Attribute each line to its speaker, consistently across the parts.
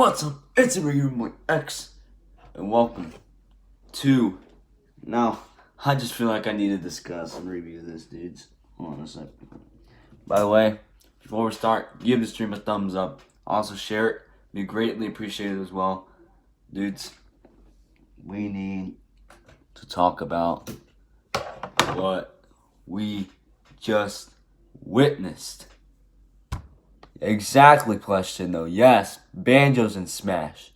Speaker 1: What's up? It's emilianoenriquezd, and welcome to. Now, I just feel like I need to discuss and review this, dudes. Hold on a sec. By the way, before we start, give the stream a thumbs up. Also, share it. Be greatly appreciated as well. Dudes, we need to talk about what we just witnessed. Exactly, question though. Yes, banjos and Smash.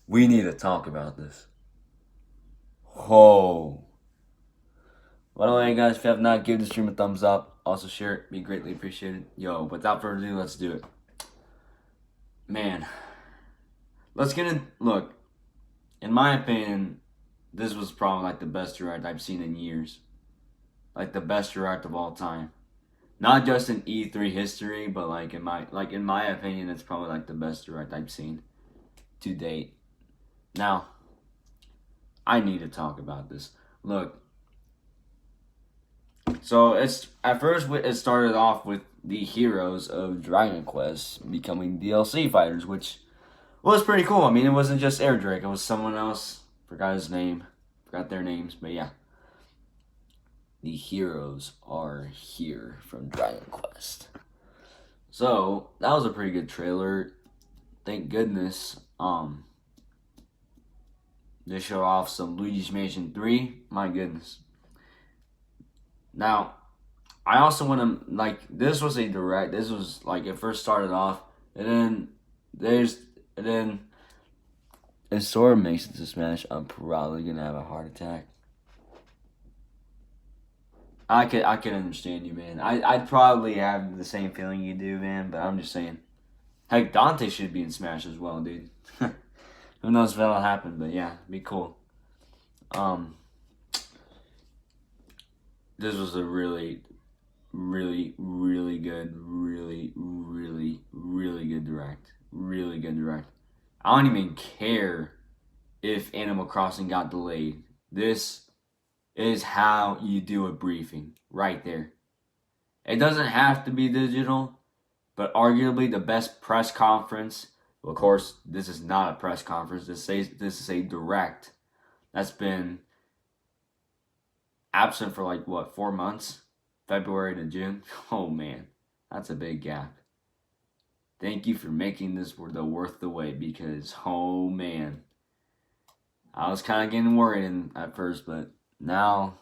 Speaker 1: We need to talk about this. Oh. By the way, guys, if you have not, give the stream a thumbs up. Also share it. Be greatly appreciated. Yo, without further ado, let's do it. Man. Let's get in. Look, in my opinion, this was probably like the best direct I've seen in years. Like the best direct of all time. Not just in E3 history, but like in my opinion, it's probably like the best direct I've seen to date. Now, I need to talk about this. Look, so it started off with the heroes of Dragon Quest becoming DLC fighters, which was pretty cool. I mean, it wasn't just Air Drake; it was someone else. Forgot his name, forgot their names, but yeah. The heroes are here from Dragon Quest. So, that was a pretty good trailer. Thank goodness. They show off some Luigi's Mansion 3. My goodness. Now, I also want to, like, this was a direct. This was, like, it first started off. And then if Sora makes it to Smash, I'm probably going to have a heart attack. I can understand you, man. I'd probably have the same feeling you do, man, but I'm just saying. Heck, Dante should be in Smash as well, dude. Who knows if that'll happen, but yeah, be cool. This was a really good, really good direct. Really good direct. I don't even care if Animal Crossing got delayed. This is how you do a briefing right there. It doesn't have to be digital, but arguably the best press conference. Well, of course, this is not a press conference. This is a direct that's been absent for like what, 4 months? February to June. Oh man, that's a big gap. Thank you for making this worth the wait, because oh man, I was kind of getting worried at first, but now,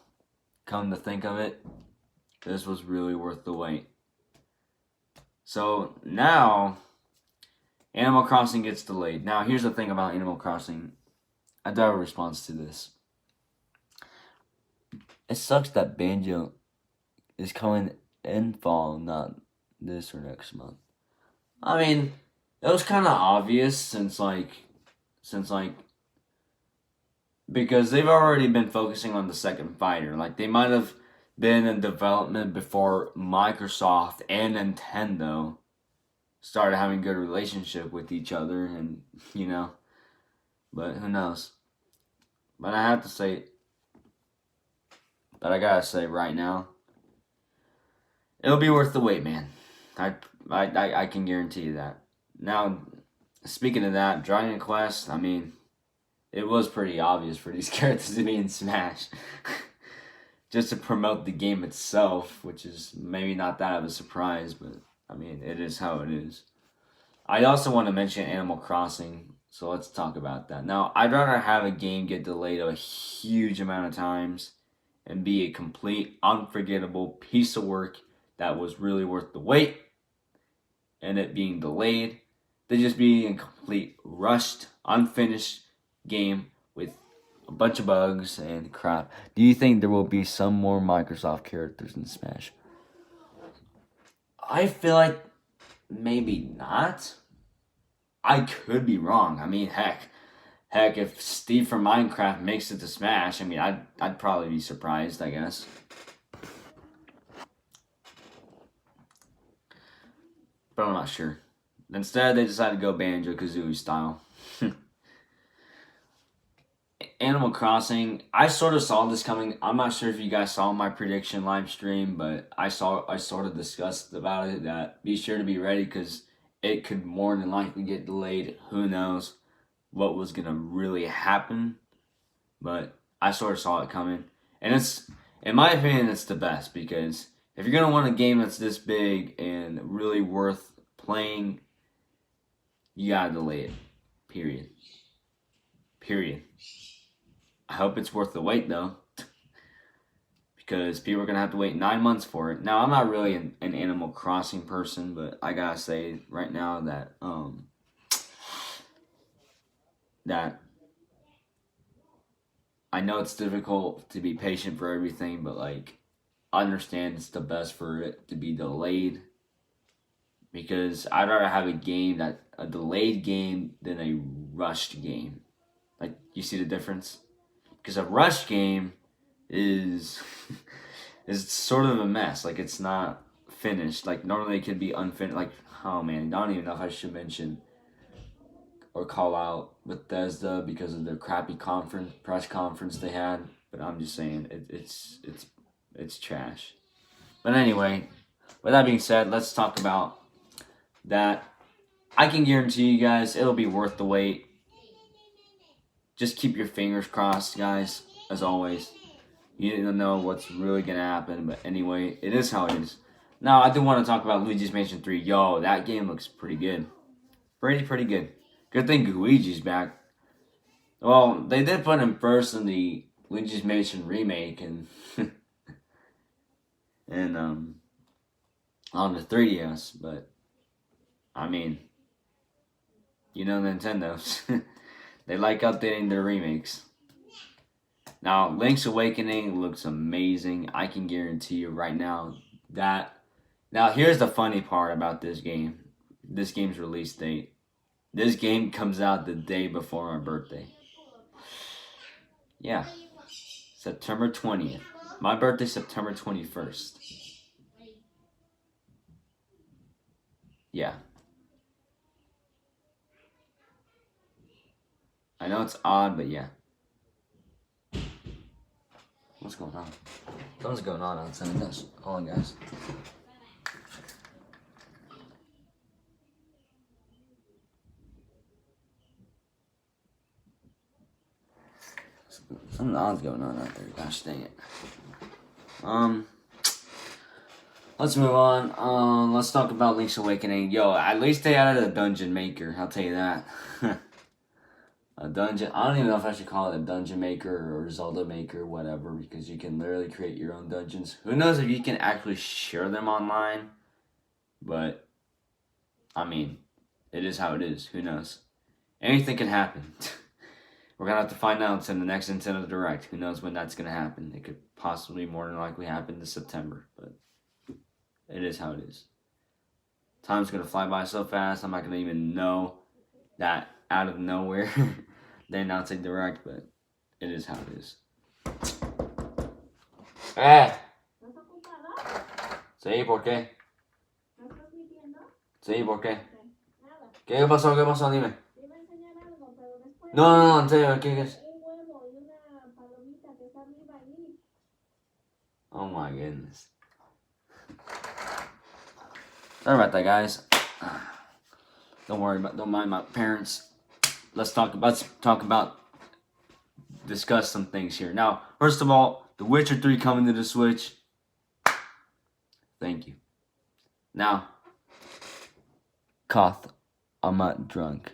Speaker 1: come to think of it, this was really worth the wait. So now, Animal Crossing gets delayed. Now, here's the thing about Animal Crossing. I do have a response to this. It sucks that Banjo is coming in fall, not this or next month. I mean, it was kind of obvious since because they've already been focusing on the second fighter. Like, they might have been in development before Microsoft and Nintendo started having a good relationship with each other, and, you know, but who knows. But I have to say, but I gotta say right now, it'll be worth the wait, man. I can guarantee you that. Now, speaking of that, Dragon Quest, I mean, it was pretty obvious for these characters to be in Smash. Just to promote the game itself, which is maybe not that of a surprise, but I mean, it is how it is. I also want to mention Animal Crossing, so let's talk about that. Now, I'd rather have a game get delayed a huge amount of times and be a complete, unforgettable piece of work that was really worth the wait, and it being delayed, than just being a complete rushed, unfinished game with a bunch of bugs and crap. Do you think there will be some more Microsoft characters in Smash? I feel like maybe not. I could be wrong. I mean, heck, if Steve from Minecraft makes it to Smash, I mean, I'd probably be surprised, I guess. But I'm not sure. Instead, they decided to go Banjo-Kazooie style. Animal Crossing, I sort of saw this coming. I'm not sure if you guys saw my prediction live stream, but I sort of discussed about it, that be sure to be ready, because it could more than likely get delayed. Who knows what was gonna really happen? But I sort of saw it coming, and it's, in my opinion, it's the best because if you're gonna want a game that's this big and really worth playing, you gotta delay it. Period. Period. I hope it's worth the wait though, because people are gonna have to wait 9 months for it. Now I'm not really an Animal Crossing person, but I gotta say right now that that I know it's difficult to be patient for everything, but like I understand it's the best for it to be delayed because I'd rather have a delayed game than a rushed game. Like you see the difference? Because a rushed game is is sort of a mess. Like it's not finished. Like normally it can be unfinished. Like oh man, I don't even know if I should mention or call out Bethesda because of their crappy press conference they had. But I'm just saying it's trash. But anyway, with that being said, let's talk about that. I can guarantee you guys it'll be worth the wait. Just keep your fingers crossed, guys, as always. You don't know what's really going to happen, but anyway, it is how it is. Now, I do want to talk about Luigi's Mansion 3. Yo, that game looks pretty good. Pretty good. Good thing Luigi's back. Well, they did put him first in the Luigi's Mansion remake and and on the 3DS, but I mean, you know Nintendo. They like updating their remakes. Now, Link's Awakening looks amazing. I can guarantee you right now that. Now, here's the funny part about this game. This game's release date. This game comes out the day before my birthday. Yeah. September 20th. My birthday's September 21st. Yeah. I know it's odd, but yeah. What's going on? Something's going on outside this. Hold on, guys. Something odd's going on out there. Gosh dang it. Let's move on. Let's talk about Link's Awakening. Yo, at least they added a dungeon maker. I'll tell you that. A dungeon. I don't even know if I should call it a dungeon maker or Zelda maker, whatever, because you can literally create your own dungeons. Who knows if you can actually share them online? But I mean, it is how it is. Who knows? Anything can happen. We're gonna have to find out in the next Nintendo Direct. Who knows when that's gonna happen? It could possibly more than likely happen this September, but it is how it is. Time's gonna fly by so fast. I'm not gonna even know that out of nowhere they announce a Direct, but it is how it is. Sí, ¿por qué? Sí, ¿por qué? ¿Qué pasó? ¿Qué pasó? Dime. No, en serio, ¿qué es? Oh my goodness. Sorry about that, guys. Don't mind my parents. Let's talk about discuss some things here. Now, first of all, The Witcher 3 coming to the Switch. Thank you. Now, Koth, I'm not drunk.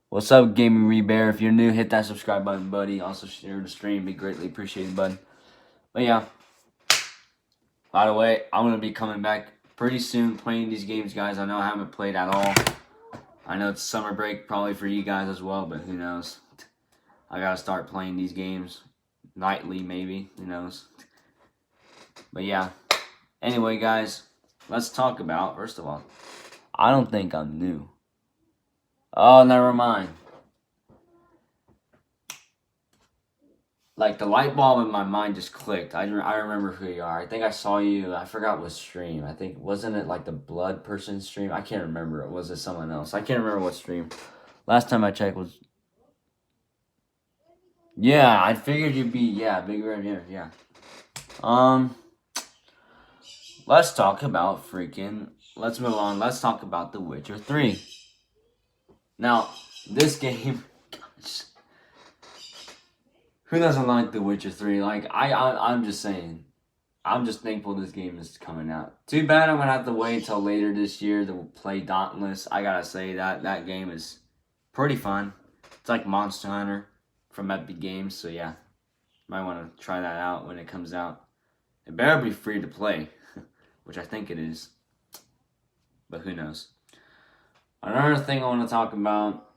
Speaker 1: What's up, Gaming Rebear? If you're new, hit that subscribe button, buddy. Also, share the stream. Be greatly appreciated, bud. But yeah. By the way, I'm going to be coming back pretty soon playing these games, guys. I know I haven't played at all. I know it's summer break probably for you guys as well, but who knows? I got to start playing these games nightly, maybe. Who knows? But yeah. Anyway, guys, let's talk about, first of all, I don't think I'm new. Oh, never mind. Like, the light bulb in my mind just clicked. I remember who you are. I think I saw you. I forgot what stream. I think, wasn't it like the Blood Person stream? I can't remember. Was it someone else? I can't remember what stream. Last time I checked was... Yeah, I figured you'd be... Yeah, Big Red here. Yeah. Let's talk about freaking let's move on. Let's talk about The Witcher 3. Now, this game, gosh, who doesn't like The Witcher 3? Like, I'm just saying. I'm just thankful this game is coming out. Too bad I'm going to have to wait until later this year to play Dauntless. I got to say that game is pretty fun. It's like Monster Hunter from Epic Games. So, yeah, might want to try that out when it comes out. It better be free to play, which I think it is. But who knows? Another thing I want to talk about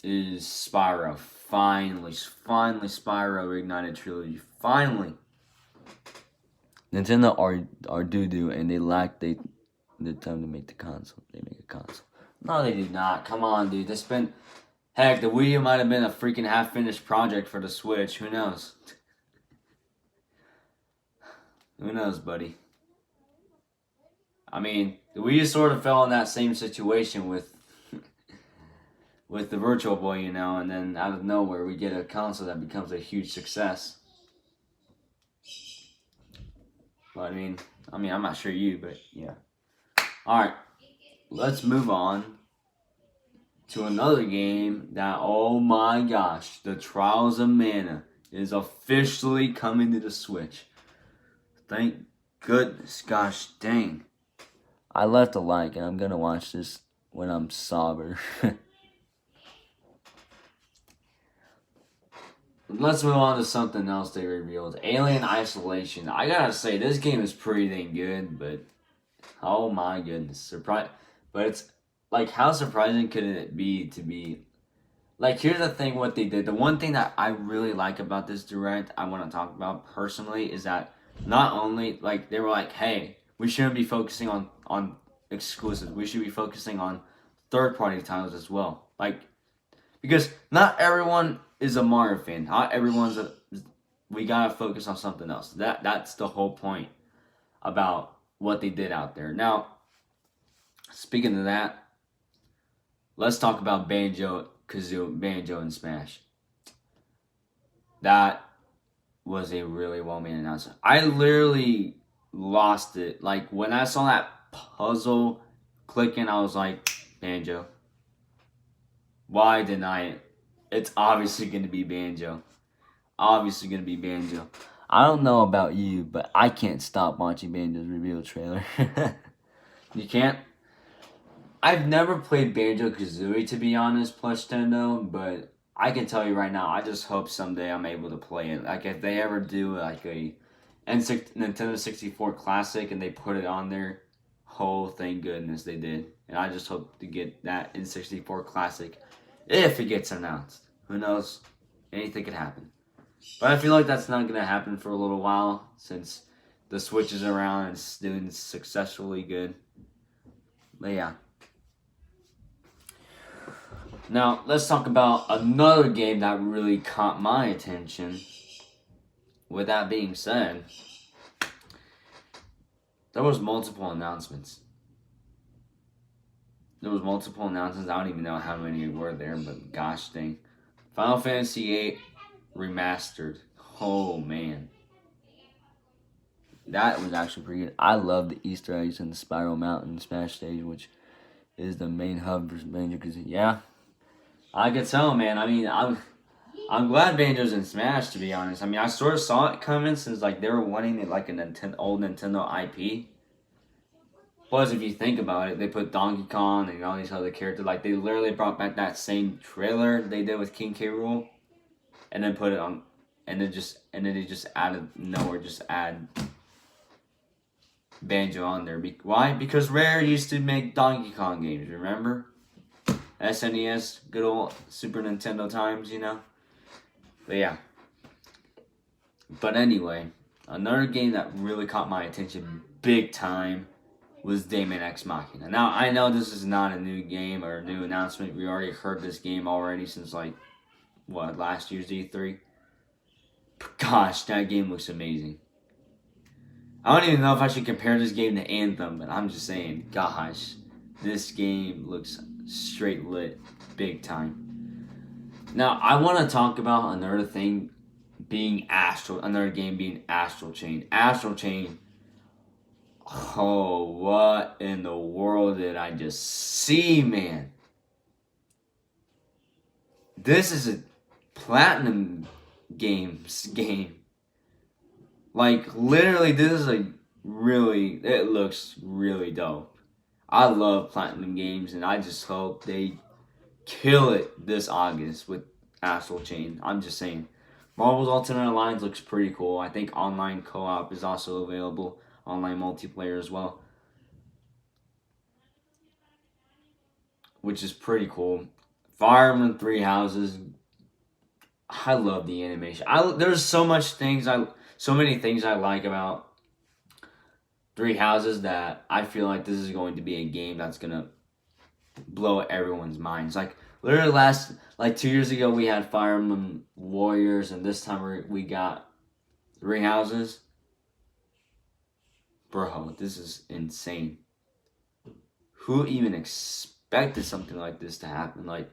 Speaker 1: is Spyro. Finally, Spyro Reignited Trilogy. Finally. Nintendo are doo-doo, and they lack the time to make the console. They make a console. No, they do not. Come on, dude. They spent... Heck, the Wii U might have been a freaking half-finished project for the Switch. Who knows? Who knows, buddy? I mean, the Wii U sort of fell in that same situation with the Virtual Boy, you know, and then out of nowhere we get a console that becomes a huge success. But I mean, I'm not sure you, but yeah. Alright, let's move on to another game that, oh my gosh, the Trials of Mana is officially coming to the Switch. Thank goodness, gosh dang. I left a like, and I'm gonna watch this when I'm sober. Let's move on to something else they revealed. Alien Isolation. I gotta say, this game is pretty dang good, but oh my goodness. But it's, like, how surprising could it be to be... Like, here's the thing, what they did. The one thing that I really like about this Direct, I want to talk about personally, is that not only, like, they were like, hey, we shouldn't be focusing on exclusives. We should be focusing on third-party titles as well. Like, because not everyone is a Mario fan. Not everyone's a... We gotta focus on something else. That's the whole point about what they did out there. Now, speaking of that, let's talk about Banjo and Smash. That was a really well-made announcement. I literally lost it. Like, when I saw that puzzle clicking, I was like, Banjo. Why deny it? It's obviously going to be Banjo. Obviously going to be Banjo. I don't know about you, but I can't stop watching Banjo's reveal trailer. You can't? I've never played Banjo-Kazooie, to be honest, Plush Tendo, but I can tell you right now, I just hope someday I'm able to play it. Like, if they ever do, like, a Nintendo 64 Classic and they put it on there, oh, thank goodness they did. And I just hope to get that N64 Classic if it gets announced. Who knows? Anything could happen. But I feel like that's not going to happen for a little while, since the Switch is around and it's doing successfully good. But yeah. Now, let's talk about another game that really caught my attention. With that being said, there was multiple announcements. I don't even know how many were there, but gosh dang. Final Fantasy VIII Remastered. Oh, man. That was actually pretty good. I love the Easter eggs in the Spiral Mountain Smash stage, which is the main hub for Banjo, because, yeah. I could tell, man. I mean, I'm glad Banjo's in Smash, to be honest. I mean, I sort of saw it coming since, like, they were wanting it like a old Nintendo IP. Plus, if you think about it, they put Donkey Kong and all these other characters. Like, they literally brought back that same trailer they did with King K. Rool, and then put it on, and then they just added add Banjo on there. Why? Because Rare used to make Donkey Kong games. Remember? SNES, good old Super Nintendo times, you know? But yeah. But anyway, another game that really caught my attention big time was Daemon X Machina. Now, I know this is not a new game or a new announcement. We already heard this game already since, like, what, last year's E3? But gosh, that game looks amazing. I don't even know if I should compare this game to Anthem, but I'm just saying, gosh, this game looks straight lit, big time. Now, I want to talk about another thing being another game being Astral Chain. Astral Chain, Oh, what in the world did I just see, man? This is a platinum games game. Like, literally, this is it looks really dope. I love platinum games, and I just hope they kill it this August with Astral Chain. I'm just saying. Marvel's Ultimate Alliance looks pretty cool. I think online co-op is also available. Online multiplayer as well. Which is pretty cool. Fire Emblem Three Houses. I love the animation. There's so many things I like about Three Houses that I feel like this is going to be a game that's gonna blow everyone's minds. Like literally like 2 years ago we had Fire Emblem Warriors, and this time we got Three Houses. Bro, this is insane. Who even expected something like this to happen? Like,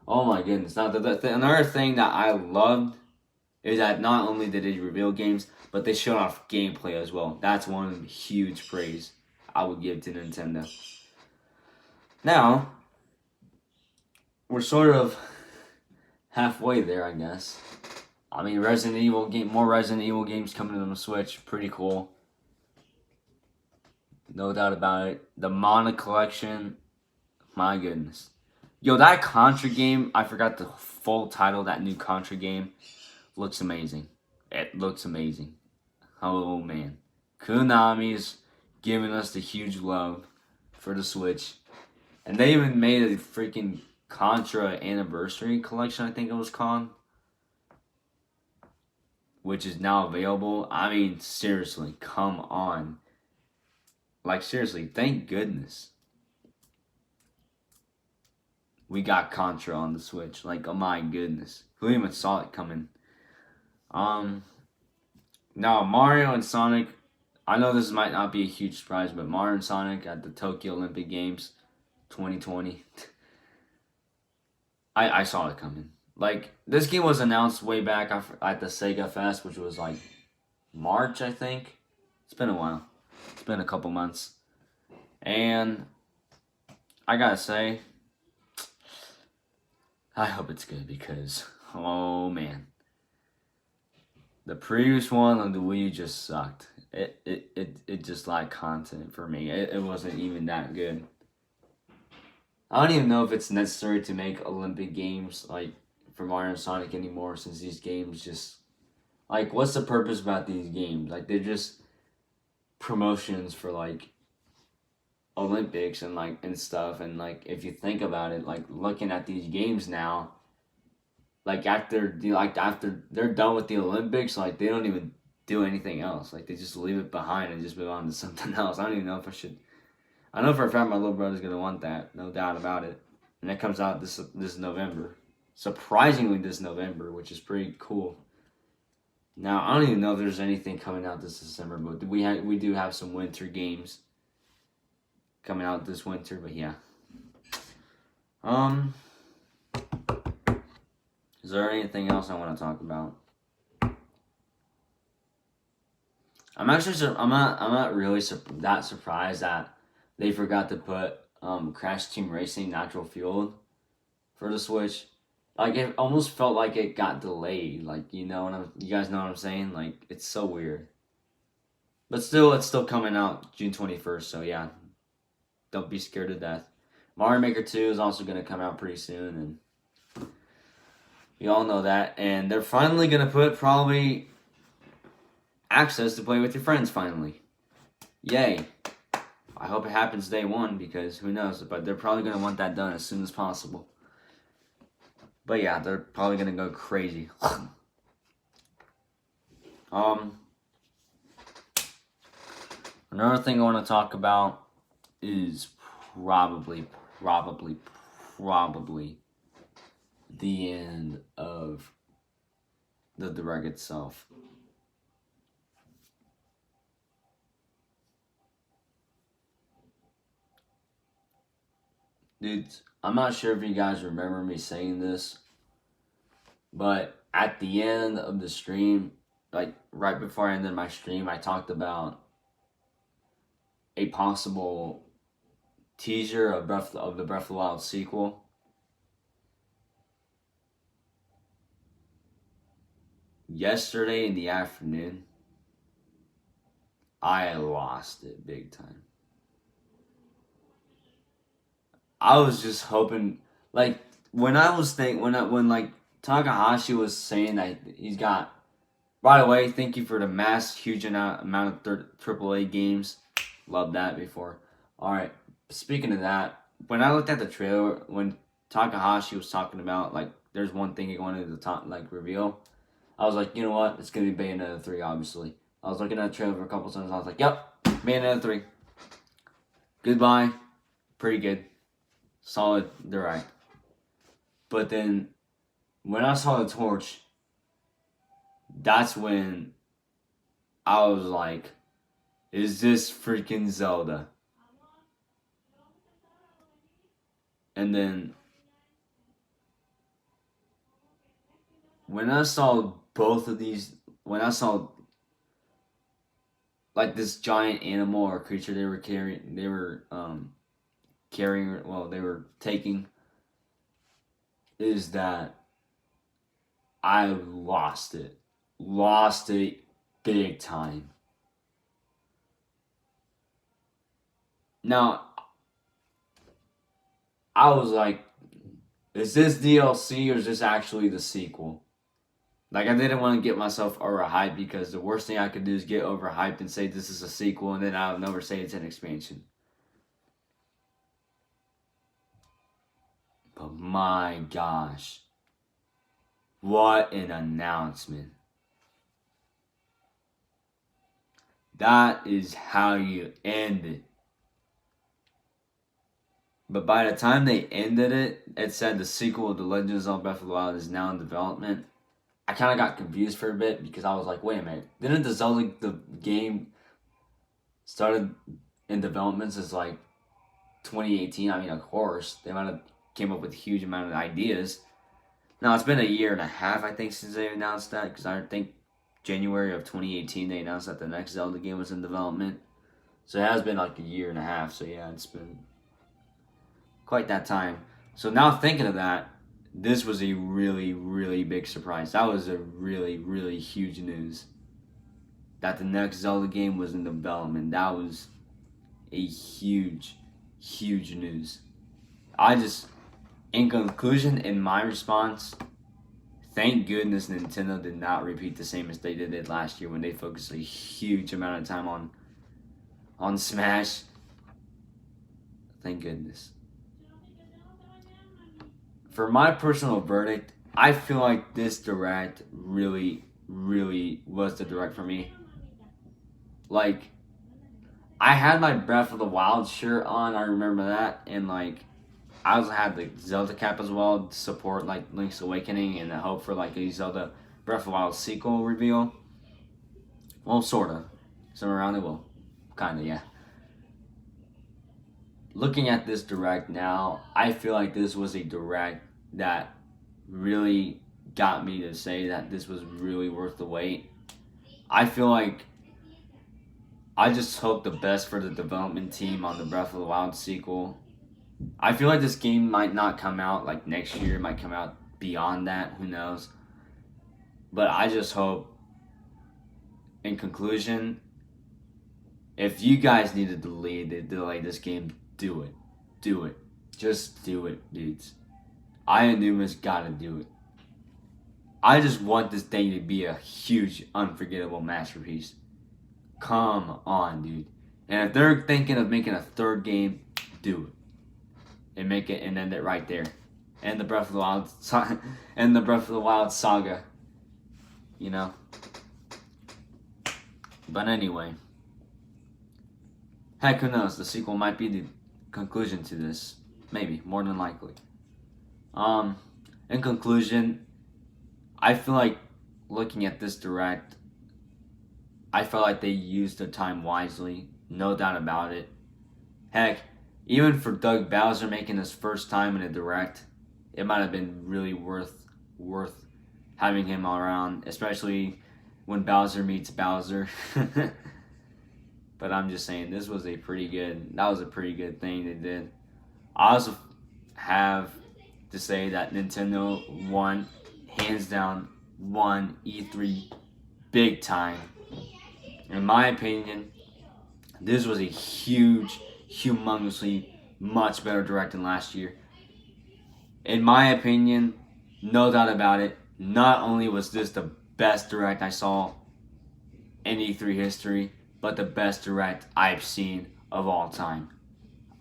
Speaker 1: oh my goodness. Now, another thing that I loved is that not only did they reveal games, but they showed off gameplay as well. That's one huge praise I would give to Nintendo. Now, we're sort of halfway there, I guess. I mean, more Resident Evil games coming to the Switch. Pretty cool. No doubt about it. The Mana Collection, my goodness. Yo, that Contra game, I forgot the full title, that new Contra game, looks amazing. It looks amazing. Oh, man. Konami's giving us the huge love for the Switch. And they even made a freaking Contra Anniversary Collection, I think it was called. Which is now available. I mean, seriously, come on. Like, seriously, thank goodness we got Contra on the Switch. Like, oh my goodness. Who even saw it coming? Now, Mario and Sonic, I know this might not be a huge surprise, but Mario and Sonic at the Tokyo Olympic Games 2020. I saw it coming. Like, this game was announced way back at the Sega Fest, which was like March, I think. It's been a while. It's been a couple months. And I gotta say, I hope it's good because, oh man. The previous one on the Wii U just sucked. It just lacked content for me. It wasn't even that good. I don't even know if it's necessary to make Olympic games like for Mario and Sonic anymore, since these games just like, what's the purpose about these games? Like, they're just promotions for like Olympics and stuff. And like, if you think about it, like looking at these games now, like after they're done with the Olympics, like they don't even do anything else. Like, they just leave it behind and just move on to something else. I don't even know if I should. I know for a fact my little brother's gonna want that, no doubt about it. And that comes out this November. Surprisingly, this November, which is pretty cool. Now, I don't even know if there's anything coming out this December, but we do have some winter games coming out this winter. But yeah, is there anything else I want to talk about? I'm not really that surprised that they forgot to put Crash Team Racing Natural Fueled for the Switch. Like, it almost felt like it got delayed. Like, you guys know what I'm saying? Like, it's so weird. But still, it's still coming out June 21st. So yeah, don't be scared to death. Mario Maker 2 is also going to come out pretty soon, and we all know that. And they're finally going to put probably access to play with your friends finally. Yay. I hope it happens day one, because who knows, but they're probably going to want that done as soon as possible. But yeah, they're probably going to go crazy. Another thing I want to talk about is probably the end of the direct itself. Dudes, I'm not sure if you guys remember me saying this, but at the end of the stream, like right before I ended my stream, I talked about a possible teaser of the Breath of the Wild sequel. Yesterday in the afternoon, I lost it big time. I was just hoping, like when I was when like Takahashi was saying that he's got. By the way, thank you for the huge amount of AAA games. Love that before. All right. Speaking of that, when I looked at the trailer, when Takahashi was talking about like, there's one thing he wanted to talk like reveal. I was like, you know what? It's gonna be Bayonetta 3, obviously. I was looking at the trailer for a couple times. I was like, yep, Bayonetta 3. Goodbye. Pretty good. Solid direct. But then when I saw the torch, that's when I was like, is this freaking Zelda? And then when I saw both of these, when I saw like this giant animal or creature they were taking, is that I lost it big time. Now I was like, is this DLC or is this actually the sequel? Like, I didn't want to get myself overhyped because the worst thing I could do is get overhyped and say this is a sequel and then I'll never say it's an expansion. But my gosh, what an announcement. That is how you end it. But by the time they ended it, it said the sequel of The Legend of Zelda Breath of the Wild is now in development. I kind of got confused for a bit because I was like, wait a minute. Didn't the game started in development since like 2018? I mean, of course, they might have came up with a huge amount of ideas. Now, it's been a year and a half, I think, since they announced that, because I think January of 2018 they announced that the next Zelda game was in development. So it has been like a year and a half, so yeah, it's been quite that time. So now thinking of that, this was a really, really big surprise. That was a really, really huge news. That the next Zelda game was in development. That was a huge, huge news. In conclusion, in my response, thank goodness Nintendo did not repeat the same mistake they did last year when they focused a huge amount of time on Smash. Thank goodness. For my personal verdict, I feel like this direct really, really was the direct for me. Like, I had my Breath of the Wild shirt on, I remember that, and like, I also had the Zelda cap as well to support like Link's Awakening and the hope for like a Zelda Breath of the Wild sequel reveal. Well, sorta. Somewhere around it, well, kinda, yeah. Looking at this direct now, I feel like this was a direct that really got me to say that this was really worth the wait. I feel like I just hope the best for the development team on the Breath of the Wild sequel. I feel like this game might not come out like next year, it might come out beyond that, who knows. But I just hope, in conclusion, if you guys need to delay this game, do it. Do it. Just do it, dudes. Ionuma's gotta do it. I just want this thing to be a huge, unforgettable masterpiece. Come on, dude. And if they're thinking of making a third game, do it. And make it and end it right there. And the Breath of the Wild saga. You know? But anyway. Heck, who knows? The sequel might be the conclusion to this. Maybe, more than likely. In conclusion, I feel like looking at this direct, I felt like they used their time wisely. No doubt about it. Heck, even for Doug Bowser making his first time in a direct, it might have been really worth having him around, especially when Bowser meets Bowser. But I'm just saying that was a pretty good thing they did. I also have to say that Nintendo won, hands down, won E3 big time. In my opinion, this was a humongously much better direct than last year. In my opinion, no doubt about it, not only was this the best direct I saw in E3 history, but the best direct I've seen of all time.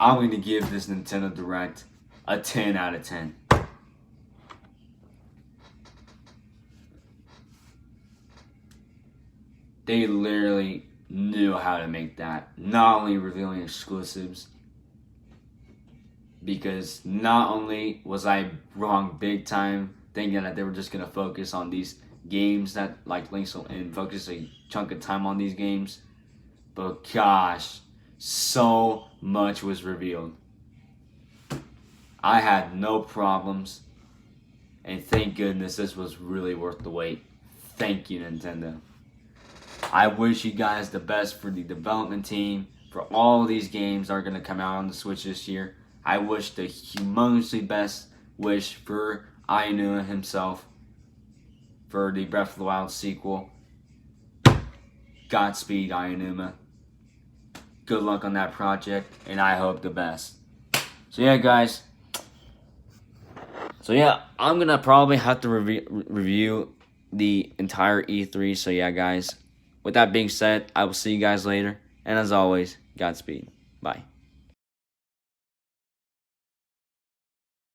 Speaker 1: I'm going to give this Nintendo Direct a 10 out of 10. They literally knew how to make that. Not only revealing exclusives, because not only was I wrong big time thinking that they were just going to focus on these games that like Link's and focus a chunk of time on these games, but gosh, so much was revealed. I had no problems, and thank goodness this was really worth the wait. Thank you, Nintendo. I wish you guys the best for the development team, for all of these games that are going to come out on the Switch this year. I wish the humongously best wish for Aonuma himself for the Breath of the Wild sequel. Godspeed, Aonuma. Good luck on that project, and I hope the best. So yeah, guys. So yeah, I'm going to probably have to review the entire E3. So yeah, guys. With that being said, I will see you guys later. And as always, Godspeed. Bye.